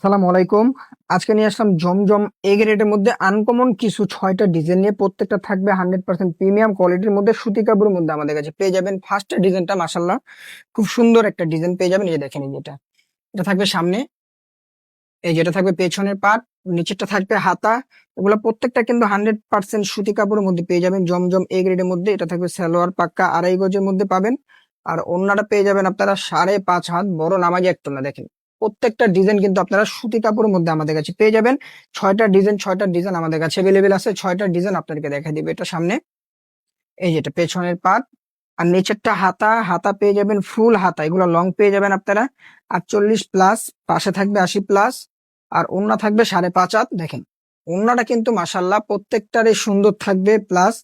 সালাম আলাইকুম। আজকে নিয়ে আসলাম জমজম এ গ্রেডের মধ্যে আনকমন কিছু 6টা ডিজাইন নিয়ে। প্রত্যেকটা থাকবে 100% প্রিমিয়াম কোয়ালিটির মধ্যে, সুতি কাপড়ের মধ্যে আমাদের কাছে পেয়ে যাবেন। ফার্স্ট ডিজাইনটা মাশাল্লাহ খুব সুন্দর একটা ডিজাইন পেয়ে যাবেন। এই যে দেখেন, এই যেটা এটা থাকবে সামনে, এই যেটা থাকবে পেছনের পাট, নিচেরটা থাকবে হাতা। এগুলো প্রত্যেকটা কিন্তু 100% সুতি কাপড়ের মধ্যে পেয়ে যাবেন জমজম এ গ্রেডের মধ্যে। এটা থাকবে সালোয়ার পাক্কা 2.5 গজের মধ্যে পাবেন। আর ওড়নাটা পেয়ে যাবেন আপনারা 5.5 হাত বড় নামাজি একটা ওড়না। দেখেন প্রত্যেকটা ডিজাইন কিন্তু আপনারা সুতি কাপড়ের মধ্যে আমাদের কাছে পেয়ে যাবেন। 6টা ডিজাইন আমাদের কাছে অ্যাভেলেবেল আছে। 6টা ডিজাইন আপনাদেরকে দেখা দিবে। এটা সামনে, এই যেটা পেছনের পাট, আর নিচেরটা হাতা। হাতা পেয়ে যাবেন ফুল হাতা, এগুলো লং পেয়ে যাবেন আপনারা 48+, পাশে থাকবে 80+, আর ওড়না থাকবে 5.5 হাত। দেখেন ওড়নাটা কিন্তু মাসাল্লাহ প্রত্যেকটারই সুন্দর থাকবে, প্লাস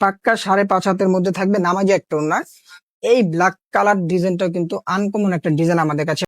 পাক্কা 5.5 হাতের মধ্যে থাকবে নামাজি একটা ওড়না। এই ব্ল্যাক কালার ডিজাইনটাও কিন্তু আনকমন একটা ডিজাইন আমাদের কাছে